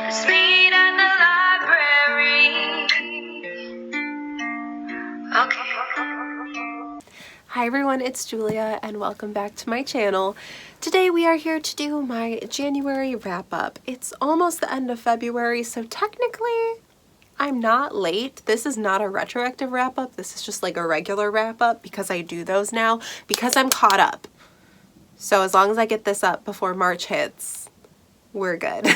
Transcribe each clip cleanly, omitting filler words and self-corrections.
Let's meet at the library. Okay. Hi everyone, it's Julia and welcome back to my channel. Today we are here to do my January wrap-up. It's almost the end of February, so technically I'm not late. This is not a retroactive wrap-up. This is just like a regular wrap-up because I do those now because I'm caught up. So as long as I get this up before March hits, we're good.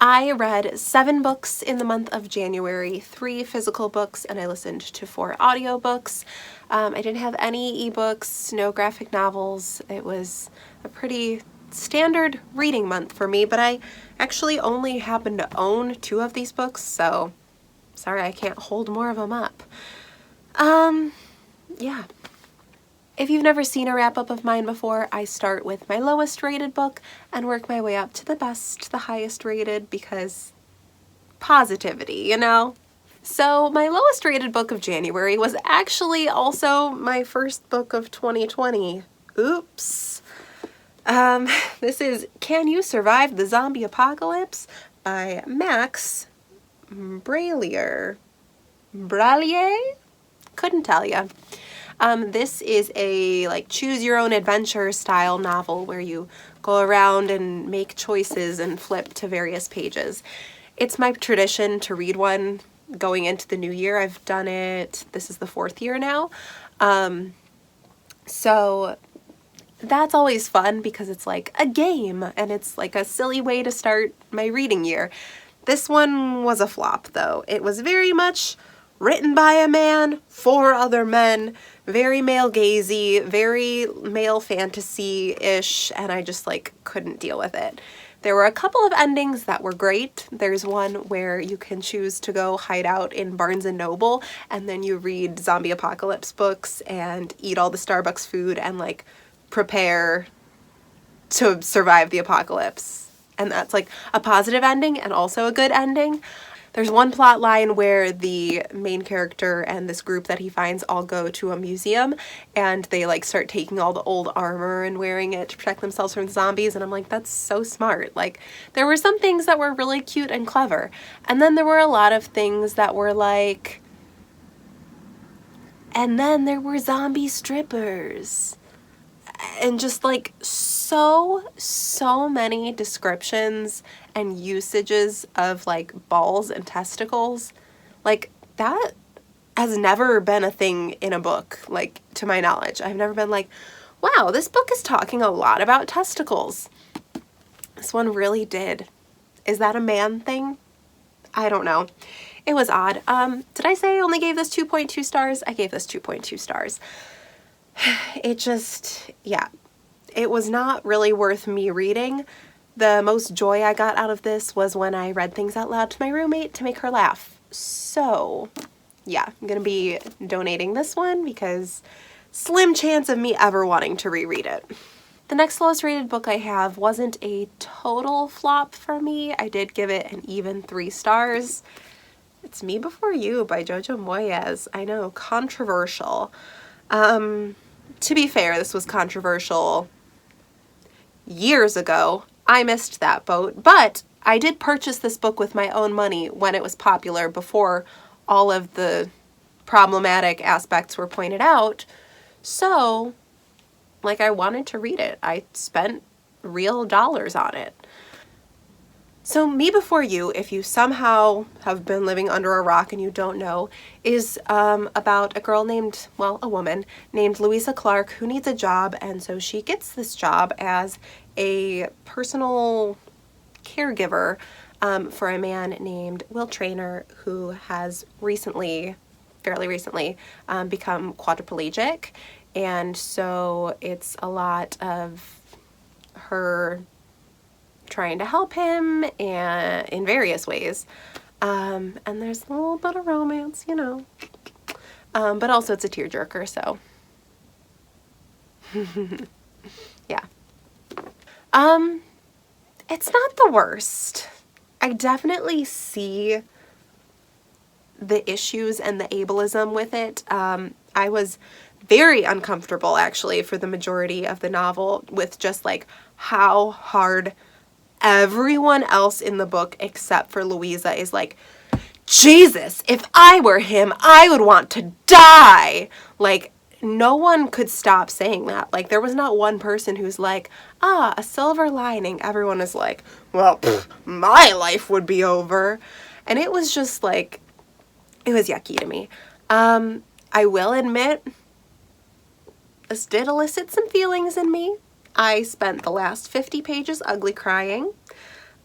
I read 7 books in the month of January, 3 physical books, and I listened to 4 audiobooks. I didn't have any ebooks, no graphic novels. It was a pretty standard reading month for me, but I actually only happen to own 2 of these books, so sorry I can't hold more of them up. Yeah. If you've never seen a wrap-up of mine before, I start with my lowest rated book and work my way up to the best, the highest rated, because positivity, you know? So my lowest rated book of January was actually also my first book of 2020. Oops. This is Can You Survive the Zombie Apocalypse by Max Brallier. Brallier? Couldn't tell ya. This is a like choose your own adventure style novel where you go around and make choices and flip to various pages. It's my tradition to read one going into the new year. I've done it, this is the 4th year now. So that's always fun because it's like a game and it's like a silly way to start my reading year. This one was a flop though. It was very much written by a man for other men, very male-gazy, very male fantasy-ish, and I just like couldn't deal with it. There were a couple of endings that were great. There's one where you can choose to go hide out in Barnes & Noble and then you read zombie apocalypse books and eat all the Starbucks food and like prepare to survive the apocalypse. And that's like a positive ending and also a good ending. There's one plot line where the main character and this group that he finds all go to a museum and they like start taking all the old armor and wearing it to protect themselves from zombies, and I'm like, that's so smart. Like, there were some things that were really cute and clever, and then there were a lot of things that were like, and then there were zombie strippers. And just like so many descriptions and usages of like balls and testicles. Like, that has never been a thing in a book, like, to my knowledge. I've never been like, wow, this book is talking a lot about testicles. This one really did. Is that a man thing? I don't know. It was odd. Did I say I only gave this 2.2 stars? I gave this 2.2 stars. It just, yeah, it was not really worth me reading. The most joy I got out of this was when I read things out loud to my roommate to make her laugh. So, yeah, I'm gonna be donating this one because slim chance of me ever wanting to reread it. The next lowest rated book I have wasn't a total flop for me. I did give it an even 3 stars. It's Me Before You by Jojo Moyes. I know, controversial. To be fair, this was controversial years ago. I missed that boat, but I did purchase this book with my own money when it was popular, before all of the problematic aspects were pointed out. So, like, I wanted to read it. I spent real dollars on it. So Me Before You, if you somehow have been living under a rock and you don't know, is about a girl named, well, a woman named Louisa Clark who needs a job, and so she gets this job as a personal caregiver for a man named Will Traynor who has recently, fairly recently, become quadriplegic, and so it's a lot of her trying to help him and in various ways, and there's a little bit of romance, you know, but also it's a tearjerker, so yeah. It's not the worst. I definitely see the issues and the ableism with it. I was very uncomfortable actually for the majority of the novel with just like how hard everyone else in the book except for Louisa is like, Jesus, if I were him, I would want to die. Like, no one could stop saying that. Like, there was not one person who's like, a silver lining. Everyone is like, well, my life would be over. And it was just like, it was yucky to me. I will admit, this did elicit some feelings in me. I spent the last 50 pages ugly crying.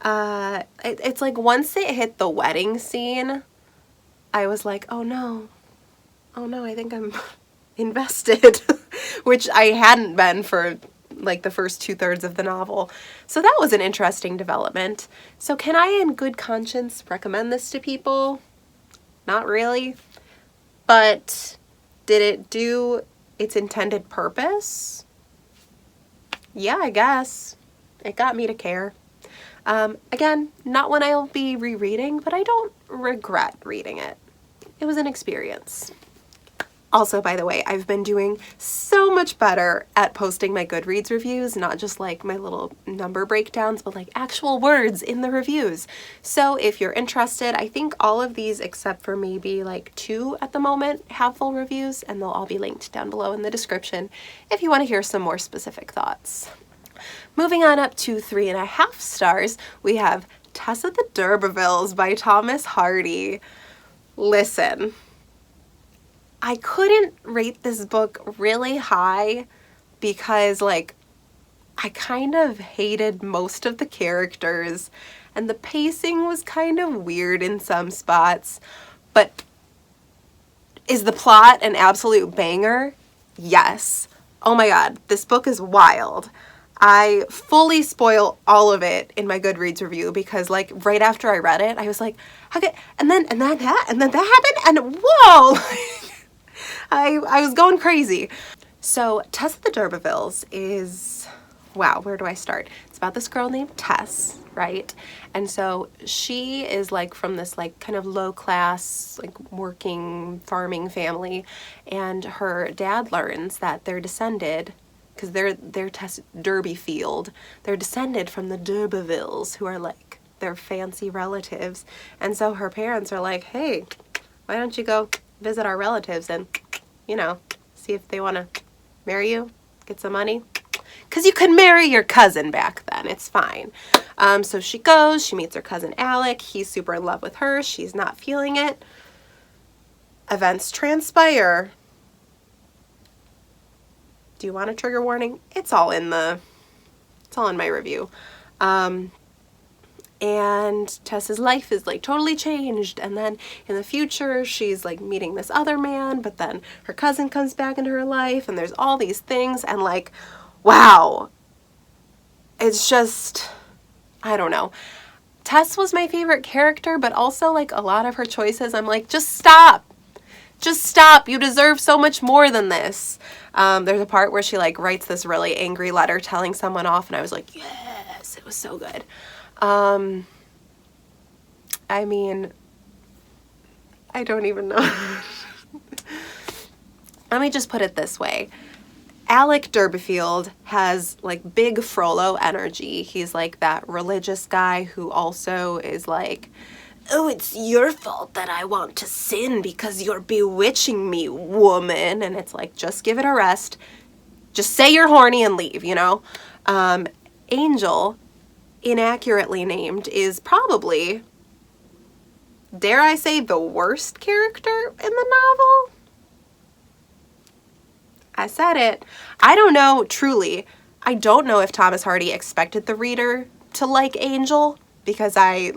It's like once it hit the wedding scene, I was like, oh no, I think I'm invested, which I hadn't been for like the first 2/3 of the novel. So that was an interesting development. So can I in good conscience recommend this to people? Not really. But did it do its intended purpose? Yeah, I guess. It got me to care. Again, not one I'll be rereading, but I don't regret reading it. It was an experience. Also, by the way, I've been doing so much better at posting my Goodreads reviews, not just like my little number breakdowns, but like actual words in the reviews. So if you're interested, I think all of these except for maybe like 2 at the moment have full reviews, and they'll all be linked down below in the description if you want to hear some more specific thoughts. Moving on up to 3.5 stars, we have Tess of the Durbervilles by Thomas Hardy. Listen, I couldn't rate this book really high because, like, I kind of hated most of the characters and the pacing was kind of weird in some spots. But is the plot an absolute banger? Yes. Oh my god, this book is wild. I fully spoil all of it in my Goodreads review because, like, right after I read it, I was like, okay, and then that happened, and whoa! I was going crazy. So Tess of the Durbervilles is, wow, where do I start? It's about this girl named Tess, right? And so she is like from this like kind of low class, like working farming family, and her dad learns that they're descended, because they're Tess Durbervilles, they're descended from the Durbervilles, who are like their fancy relatives. And so her parents are like, hey, why don't you go visit our relatives and, you know, see if they want to marry you, get some money? Because you could marry your cousin back then, it's fine. So she goes, she meets her cousin Alec, he's super in love with her, she's not feeling it. Events transpire. Do you want a trigger warning? It's all in my review. And Tess's life is like totally changed, and then in the future she's like meeting this other man, but then her cousin comes back into her life, and there's all these things, and like, wow, it's just, I don't know. Tess was my favorite character, but also like a lot of her choices, I'm like, just stop. Just stop. You deserve so much more than this. There's a part where she like writes this really angry letter telling someone off, and I was like, yes, it was so good. I mean, I don't even know. Let me just put it this way. Alec Durbervilles has like big Frollo energy. He's like that religious guy who also is like, oh, it's your fault that I want to sin because you're bewitching me, woman. And it's like, just give it a rest. Just say you're horny and leave, you know? Angel, inaccurately named, is probably, dare I say, the worst character in the novel? I said it. I don't know, truly. I don't know if Thomas Hardy expected the reader to like Angel, because I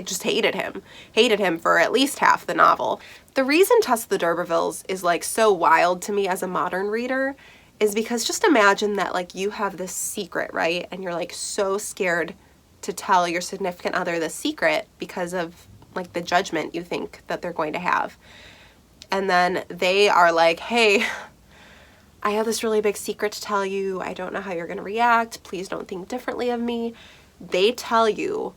just hated him for at least half the novel. The reason Tess of the Durbervilles is like so wild to me as a modern reader is because just imagine that like you have this secret, right? And you're like so scared to tell your significant other the secret because of like the judgment you think that they're going to have. And then they are like, hey, I have this really big secret to tell you. I don't know how you're going to react. Please don't think differently of me. They tell you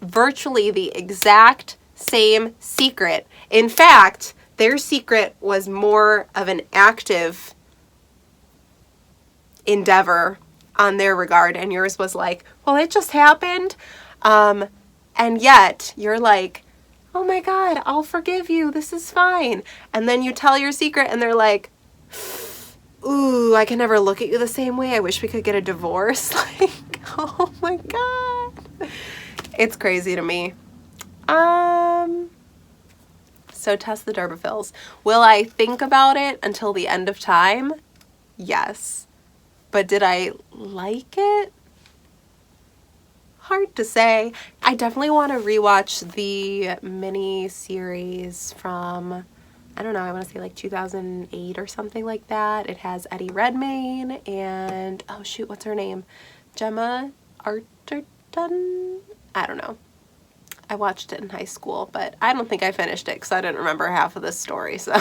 virtually the exact same secret. In fact, their secret was more of an active endeavor on their regard, and yours was like, well, it just happened. And yet you're like, oh my God, I'll forgive you. This is fine. And then you tell your secret and they're like, ooh, I can never look at you the same way. I wish we could get a divorce. Like, oh my God. It's crazy to me. So Tess the Durbervilles. Will I think about it until the end of time? Yes. But did I like it? Hard to say. I definitely want to rewatch the mini series from, I don't know, I want to say like 2008 or something like that. It has Eddie Redmayne and, oh shoot, what's her name? Gemma Arterton? I don't know. I watched it in high school, but I don't think I finished it because I didn't remember half of this story, so.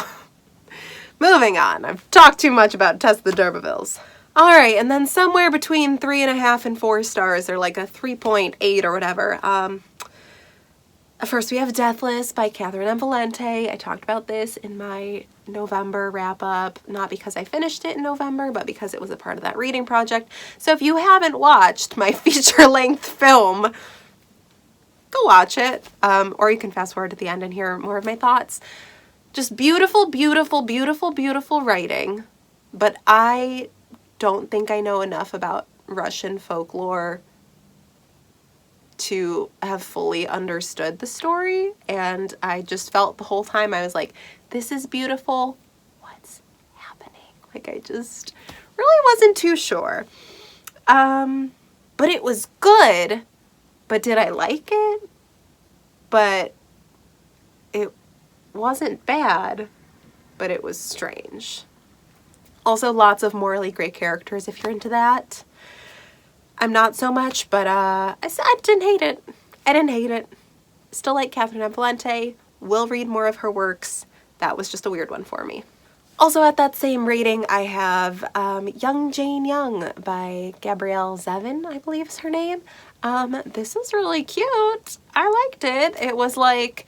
Moving on. I've talked too much about Tess the Durbervilles. All right, and then somewhere between 3.5 and 4 stars, or like a 3.8 or whatever. First we have Deathless by Catherine M. Valente. I talked about this in my November wrap-up, not because I finished it in November, but because it was a part of that reading project. So if you haven't watched my feature-length film, go watch it, or you can fast forward to the end and hear more of my thoughts. Just beautiful, beautiful, beautiful, beautiful writing, but I don't think I know enough about Russian folklore to have fully understood the story, and I just felt the whole time I was like, this is beautiful, what's happening? Like, I just really wasn't too sure. But it was good, but did I like it? But it wasn't bad, but it was strange. Also, lots of morally gray characters if you're into that. I'm not so much, but I didn't hate it. I didn't hate it. Still like Catherine M. Valente. Will read more of her works. That was just a weird one for me. Also at that same rating, I have Young Jane Young by Gabrielle Zevin, I believe is her name. This is really cute. I liked it. It was like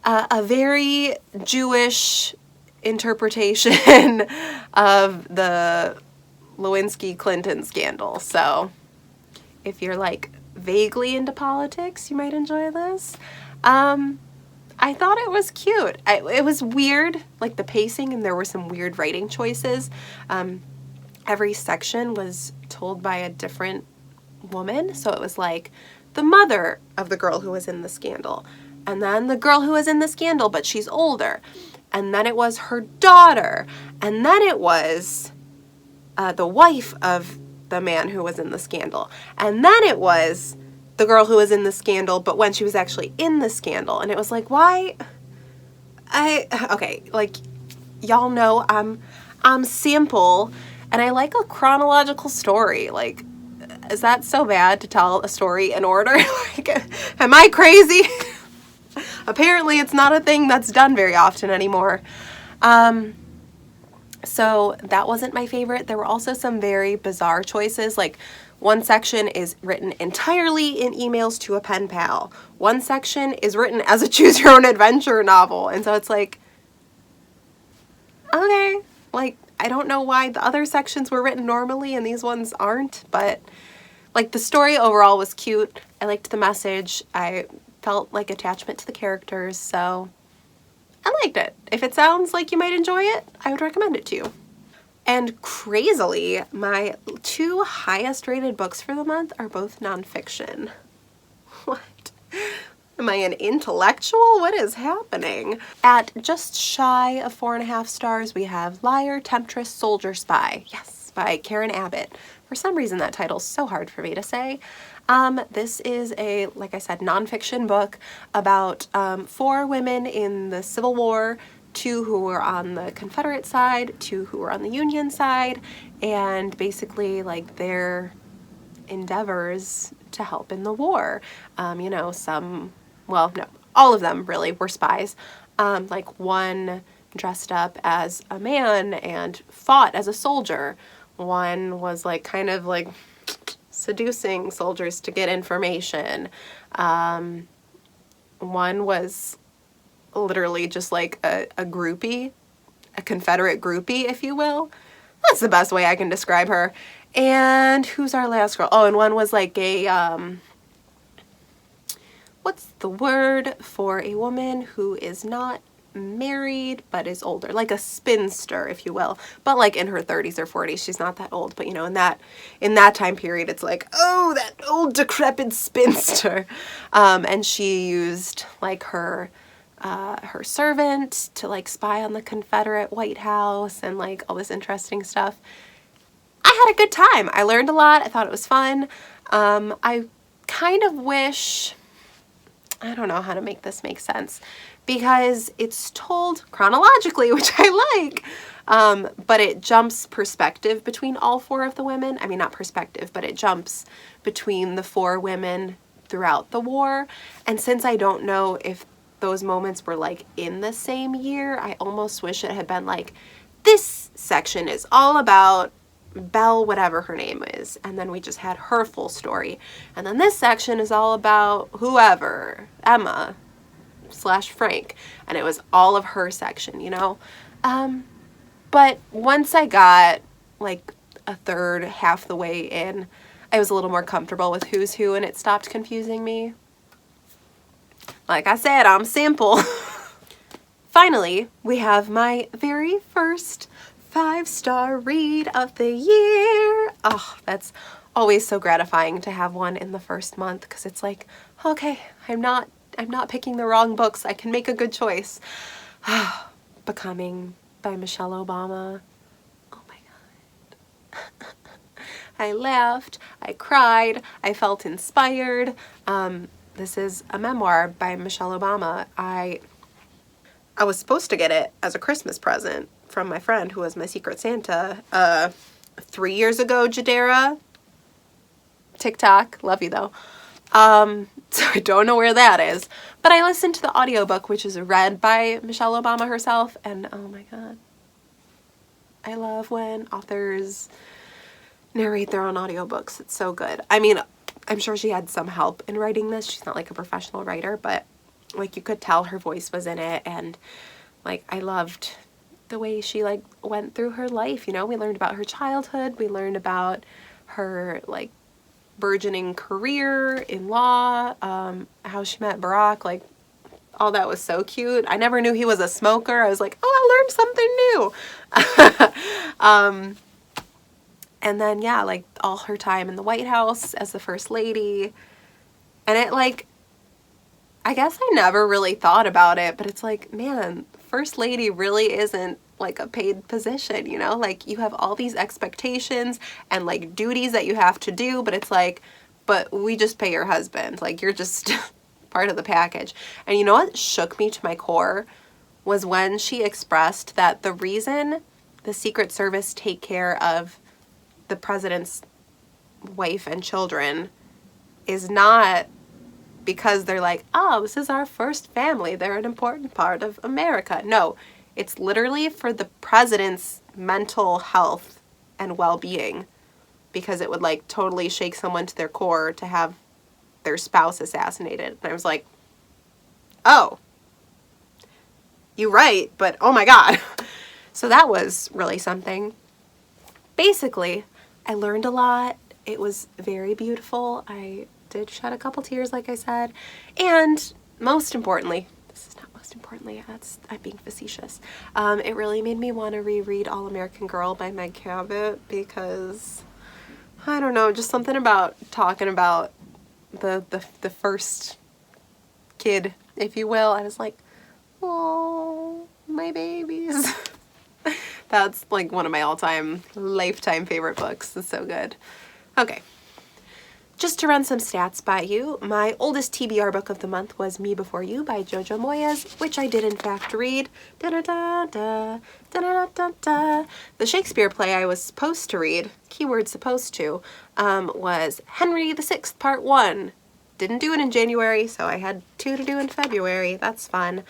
a very Jewish interpretation of the Lewinsky-Clinton scandal. So if you're like vaguely into politics, you might enjoy this. I thought it was cute. It was weird, like the pacing, and there were some weird writing choices. Every section was told by a different woman. So it was like the mother of the girl who was in the scandal, and then the girl who was in the scandal, but she's older. And then it was her daughter. And then it was the wife of the man who was in the scandal. And then it was the girl who was in the scandal, but when she was actually in the scandal. And it was like, why? Okay, like, y'all know I'm simple, and I like a chronological story. Like, is that so bad to tell a story in order? Like, am I crazy? Apparently it's not a thing that's done very often anymore. So that wasn't my favorite. There were also some very bizarre choices. Like, one section is written entirely in emails to a pen pal. One section is written as a choose-your-own-adventure novel. And so it's like, okay, like, I don't know why the other sections were written normally and these ones aren't, but like, the story overall was cute. I liked the message. I felt like attachment to the characters, so I liked it. If it sounds like you might enjoy it, I would recommend it to you. And crazily, my 2 highest rated books for the month are both nonfiction. What? Am I an intellectual? What is happening? At just shy of 4.5 stars, we have Liar, Temptress, Soldier, Spy. Yes, by Karen Abbott. For some reason, that title's so hard for me to say. This is a, like I said, nonfiction book about 4 women in the Civil War, 2 who were on the Confederate side, 2 who were on the Union side, and basically like their endeavors to help in the war. You know, some, well, no, all of them really were spies. Like, one dressed up as a man and fought as a soldier. One was like kind of like seducing soldiers to get information. One was literally just like a groupie, a Confederate groupie, if you will. That's the best way I can describe her. And who's our last girl? Oh, and one was like a, what's the word for a woman who is not married but is older, like a spinster, if you will, but like in her 30s or 40s. She's not that old, but you know, in that time period, it's like, oh, that old decrepit spinster. And she used like her servant to like spy on the Confederate White House and like all this interesting stuff. I had a good time. I learned a lot. I thought it was fun. I kind of wish, I don't know how to make this make sense, because it's told chronologically, which I like, but it jumps perspective between all four of the women. I mean, not perspective, but it jumps between the four women throughout the war. And since I don't know if those moments were like in the same year, I almost wish it had been like, this section is all about Belle, whatever her name is, and then we just had her full story. And then this section is all about whoever, Emma / Frank, and it was all of her section, you know? But once I got like a third, half the way in, I was a little more comfortable with who's who, and it stopped confusing me. Like I said, I'm simple. Finally, we have my very first 5-star read of the year. Oh, that's always so gratifying to have one in the first month, because it's like, okay, I'm not picking the wrong books. I can make a good choice. Becoming by Michelle Obama. Oh my God. I laughed, I cried, I felt inspired. This is a memoir by Michelle Obama. I was supposed to get it as a Christmas present from my friend who was my Secret Santa 3 years ago, Jadera. TikTok, love you though. So I don't know where that is, but I listened to the audiobook, which is read by Michelle Obama herself, and oh my God. I love when authors narrate their own audiobooks. It's so good. I mean, I'm sure she had some help in writing this. She's not like a professional writer, but like you could tell her voice was in it, and like I loved the way she like went through her life, you know? We learned about her childhood, we learned about her like burgeoning career in law, how she met Barack, like all that was so cute. I never knew he was a smoker. I was like, oh, I learned something new. And then yeah, like all her time in the White House as the First Lady. And it like, I guess I never really thought about it, but it's like, man, First Lady really isn't like a paid position, you know? Like you have all these expectations and like duties that you have to do, but it's like, but we just pay your husband. Like you're just part of the package. And you know what shook me to my core was when she expressed that the reason the Secret Service take care of the president's wife and children is not because they're like, oh, this is our first family, they're an important part of America. No, it's literally for the president's mental health and well-being, because it would like totally shake someone to their core to have their spouse assassinated. And I was like, oh, you're right, but oh my God. So that was really something. Basically, I learned a lot. It was very beautiful. I did shed a couple tears, like I said. And most importantly, this is not most importantly, I'm being facetious. It really made me want to reread All American Girl by Meg Cabot, because I don't know, just something about talking about the first kid, if you will. I was like, oh, my babies. That's like one of my all-time lifetime favorite books. It's so good. Okay. Just to run some stats by you, my oldest TBR book of the month was Me Before You by Jojo Moyes, which I did in fact read. Da-da-da-da, da-da-da-da-da. The Shakespeare play I was supposed to read, keyword supposed to, was Henry VI Part 1. Didn't do it in January, so I had 2 to do in February. That's fun.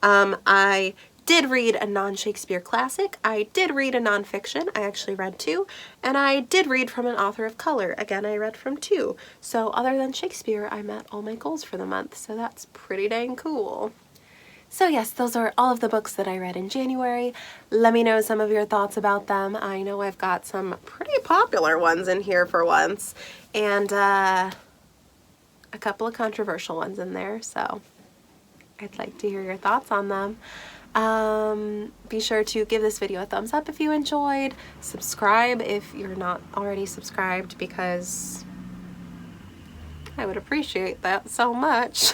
I did read a non-Shakespeare classic. I did read a nonfiction. I actually read 2. And I did read from an author of color. Again, I read from 2. So other than Shakespeare, I met all my goals for the month. So that's pretty dang cool. So yes, those are all of the books that I read in January. Let me know some of your thoughts about them. I know I've got some pretty popular ones in here for once, and a couple of controversial ones in there, so I'd like to hear your thoughts on them. Be sure to give this video a thumbs up if you enjoyed. Subscribe if you're not already subscribed, because I would appreciate that so much.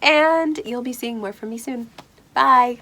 And you'll be seeing more from me soon. Bye!